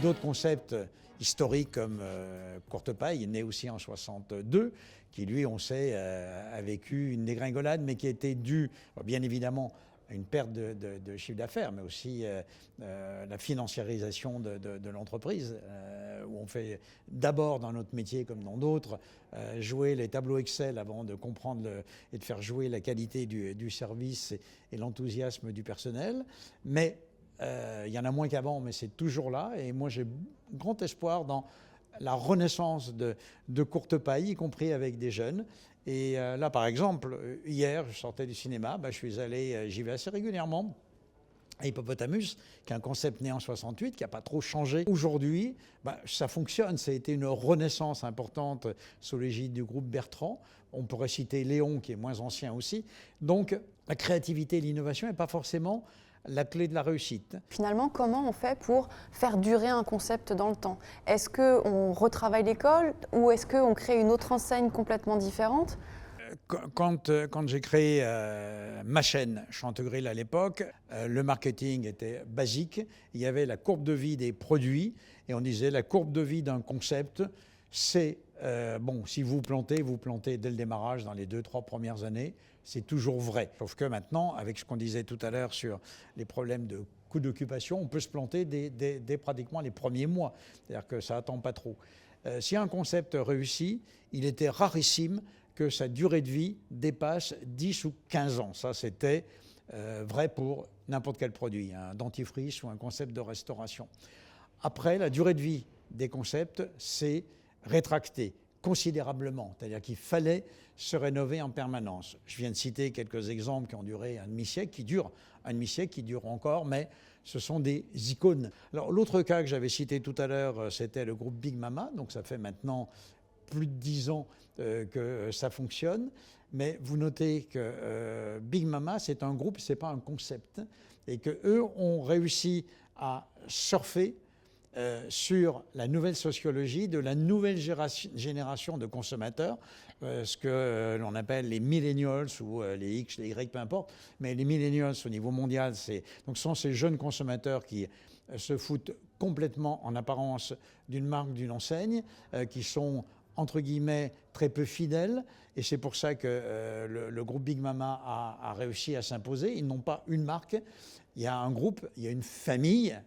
d'autres concepts historiques comme Courtepaille, né aussi en 62, qui lui, on sait, a vécu une dégringolade, mais qui était due, bien évidemment, à une perte de chiffre d'affaires, mais aussi la financiarisation de l'entreprise, où on fait d'abord dans notre métier comme dans d'autres, jouer les tableaux Excel avant de comprendre et de faire jouer la qualité du service et l'enthousiasme du personnel. Mais il y en a moins qu'avant, mais c'est toujours là. Et moi, j'ai grand espoir dans la renaissance de Courtepaille, y compris avec des jeunes. Et là, par exemple, hier, je sortais du cinéma, j'y vais assez régulièrement, à Hippopotamus, qui est un concept né en 68, qui n'a pas trop changé. Aujourd'hui, ça fonctionne. Ça a été une renaissance importante sous l'égide du groupe Bertrand. On pourrait citer Léon, qui est moins ancien aussi. Donc, la créativité et l'innovation n'est pas forcément la clé de la réussite. Finalement, comment on fait pour faire durer un concept dans le temps? Est-ce qu'on retravaille l'école ou est-ce qu'on crée une autre enseigne complètement différente? Quand j'ai créé ma chaîne Chantegrill à l'époque, le marketing était basique. Il y avait la courbe de vie des produits et on disait la courbe de vie d'un concept, c'est si vous plantez dès le démarrage dans les 2-3 premières années. C'est toujours vrai. Sauf que maintenant, avec ce qu'on disait tout à l'heure sur les problèmes de coût d'occupation, on peut se planter dès pratiquement les premiers mois. C'est-à-dire que ça n'attend pas trop. Si un concept réussit, il était rarissime que sa durée de vie dépasse 10 ou 15 ans. Ça, c'était vrai pour n'importe quel produit, un dentifrice ou un concept de restauration. Après, la durée de vie des concepts s'est rétractée considérablement, c'est-à-dire qu'il fallait se rénover en permanence. Je viens de citer quelques exemples qui ont duré un demi-siècle, qui durent encore, mais ce sont des icônes. Alors l'autre cas que j'avais cité tout à l'heure, c'était le groupe Big Mama, donc ça fait maintenant plus de 10 ans que ça fonctionne, mais vous notez que Big Mama, c'est un groupe, c'est pas un concept, et qu'eux ont réussi à surfer sur la nouvelle sociologie de la nouvelle génération de consommateurs, ce que l'on appelle les millennials ou les X, les Y, peu importe, mais les millennials au niveau mondial, ce sont ces jeunes consommateurs qui se foutent complètement en apparence d'une marque, d'une enseigne, qui sont entre guillemets très peu fidèles, et c'est pour ça que le groupe Big Mama a réussi à s'imposer. Ils n'ont pas une marque, il y a un groupe, il y a une famille,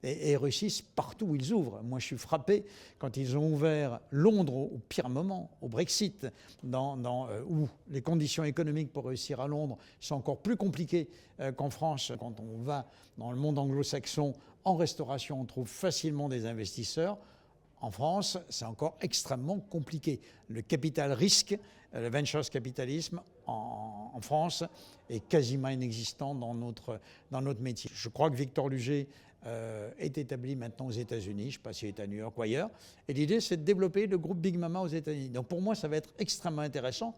et réussissent partout où ils ouvrent. Moi, je suis frappé quand ils ont ouvert Londres au pire moment, au Brexit, où les conditions économiques pour réussir à Londres sont encore plus compliquées qu'en France. Quand on va dans le monde anglo-saxon, en restauration, on trouve facilement des investisseurs. En France, c'est encore extrêmement compliqué. Le capital risque, le venture capitalisme en France est quasiment inexistant dans notre métier. Je crois que Victor Luget est établi maintenant aux États-Unis, je ne sais pas s'il est à New York ou ailleurs, et l'idée c'est de développer le groupe Big Mama aux États-Unis. Donc pour moi, ça va être extrêmement intéressant,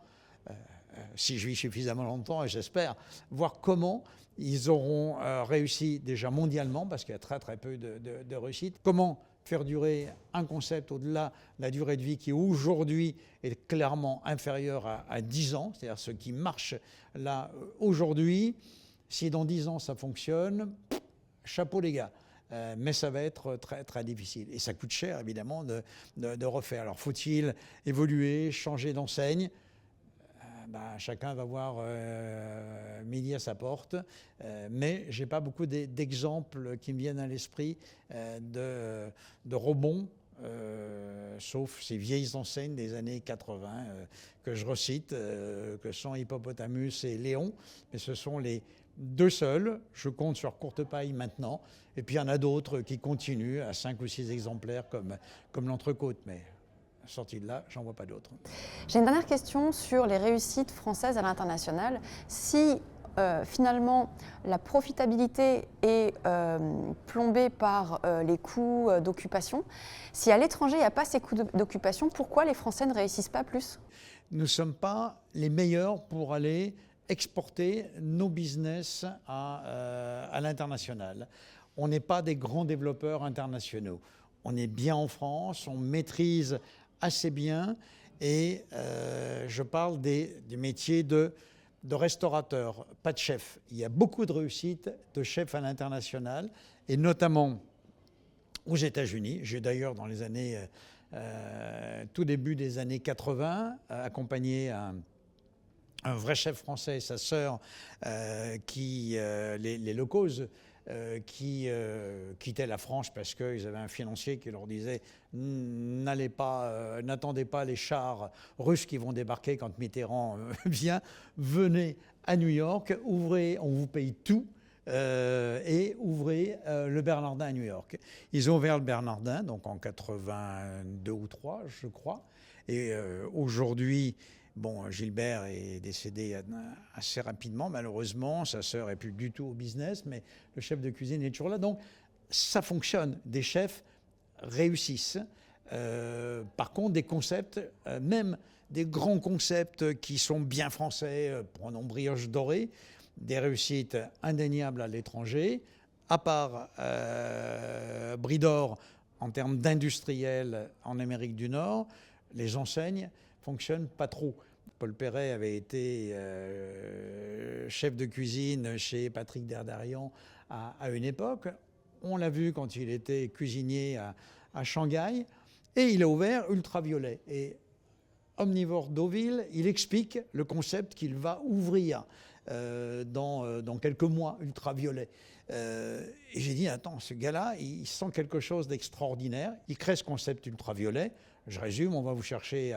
si je vis suffisamment longtemps, et j'espère, voir comment ils auront réussi déjà mondialement, parce qu'il y a très très peu de réussite, comment faire durer un concept au-delà de la durée de vie qui aujourd'hui est clairement inférieure à 10 ans, c'est-à-dire ce qui marche là aujourd'hui, si dans 10 ans ça fonctionne, chapeau les gars. Mais ça va être très, très difficile. Et ça coûte cher, évidemment, de refaire. Alors, faut-il évoluer, changer d'enseigne ? Chacun va voir midi à sa porte, mais je n'ai pas beaucoup d'exemples qui me viennent à l'esprit de rebonds, sauf ces vieilles enseignes des années 80 que je recite, que sont Hippopotamus et Léon, mais ce sont les deux seuls. Je compte sur Courtepaille maintenant, et puis il y en a d'autres qui continuent à 5 ou 6 exemplaires comme l'Entrecôte, mais sorti de là, j'en vois pas d'autres. J'ai une dernière question sur les réussites françaises à l'international. Si finalement la profitabilité est plombée par les coûts d'occupation, si à l'étranger il n'y a pas ces coûts d'occupation, pourquoi les Français ne réussissent pas plus ? Nous ne sommes pas les meilleurs pour aller exporter nos business à l'international. On n'est pas des grands développeurs internationaux. On est bien en France, on maîtrise assez bien, et je parle du métier de restaurateur, pas de chef. Il y a beaucoup de réussites de chefs à l'international, et notamment aux États-Unis. J'ai d'ailleurs, dans les années, tout début des années 80, accompagné un vrai chef français et sa sœur, les locaux, qui quittaient la France parce qu'ils avaient un financier qui leur disait n'attendez pas les chars russes qui vont débarquer quand Mitterrand vient, venez à New York, ouvrez, on vous paye tout. Et ouvrez le Bernardin à New York. Ils ont ouvert le Bernardin, donc en 82 ou 3, je crois. Et aujourd'hui, bon, Gilbert est décédé assez rapidement, malheureusement. Sa sœur n'est plus du tout au business, mais le chef de cuisine est toujours là. Donc, ça fonctionne. Des chefs réussissent. Par contre, des concepts, même des grands concepts qui sont bien français, prenons Brioche Dorée, des réussites indéniables à l'étranger, à part Brie d'Or en termes d'industriels en Amérique du Nord, les enseignes fonctionnent pas trop. Paul Perret avait été chef de cuisine chez Patrick Derdarian à une époque. On l'a vu quand il était cuisinier à Shanghai, et il a ouvert Ultraviolet. Et Omnivore Deauville, il explique le concept qu'il va ouvrir dans quelques mois, Ultraviolet. Et j'ai dit, attends, ce gars-là, il sent quelque chose d'extraordinaire. Il crée ce concept Ultraviolet. Je résume, on va vous chercher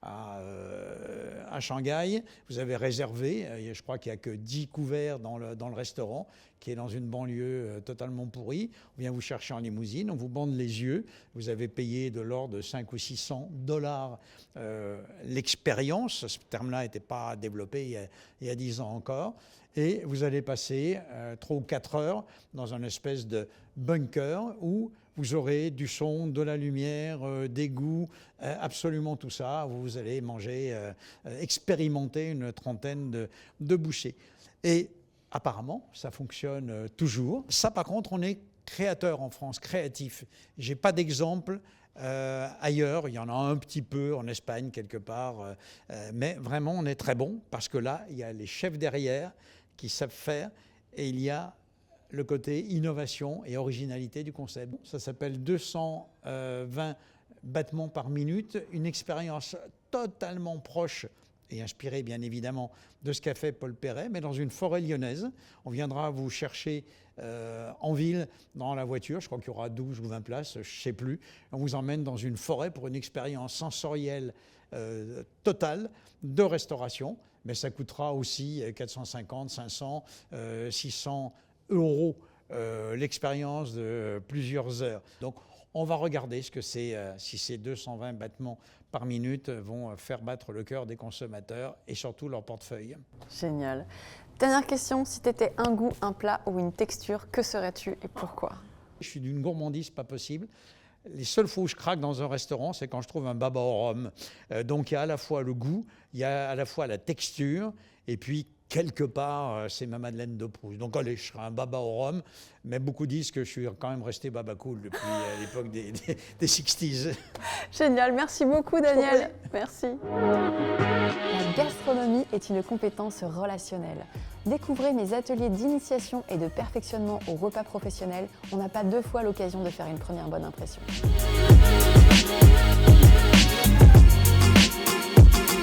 à Shanghai. Vous avez réservé, je crois qu'il n'y a que 10 couverts dans le restaurant, qui est dans une banlieue totalement pourrie. On vient vous chercher en limousine, on vous bande les yeux. Vous avez payé de l'ordre de 500 ou 600 dollars l'expérience. Ce terme-là n'était pas développé il y a 10 ans encore. Et vous allez passer 3 ou 4 heures dans une espèce de bunker où vous aurez du son, de la lumière, des goûts, absolument tout ça. Vous allez manger, expérimenter une trentaine de bouchées. Et apparemment, ça fonctionne toujours. Ça, par contre, on est créateur en France, créatif. Je n'ai pas d'exemple ailleurs. Il y en a un petit peu en Espagne, quelque part. Mais vraiment, on est très bon parce que là, il y a les chefs derrière qui savent faire et il y a le côté innovation et originalité du concept. Ça s'appelle 220 battements par minute, une expérience totalement proche et inspirée bien évidemment de ce qu'a fait Paul Perret, mais dans une forêt lyonnaise. On viendra vous chercher en ville, dans la voiture, je crois qu'il y aura 12 ou 20 places, je ne sais plus. On vous emmène dans une forêt pour une expérience sensorielle totale de restauration, mais ça coûtera aussi 450, 500, 600 euros l'expérience de plusieurs heures. Donc on va regarder ce que c'est, si ces 220 battements par minute vont faire battre le cœur des consommateurs et surtout leur portefeuille. Génial. Dernière question, si tu étais un goût, un plat ou une texture, que serais-tu et pourquoi? Je suis d'une gourmandise pas possible. Les seules fois où je craque dans un restaurant, c'est quand je trouve un baba au rhum. Donc il y a à la fois le goût, il y a à la fois la texture, et puis quelque part, c'est ma Madeleine de Proust. Donc allez, je serai un baba au rhum, mais beaucoup disent que je suis quand même resté baba cool depuis l'époque des 60s. Génial, merci beaucoup Daniel. Merci. La gastronomie est une compétence relationnelle. Découvrez mes ateliers d'initiation et de perfectionnement au repas professionnel. On n'a pas 2 fois l'occasion de faire une première bonne impression.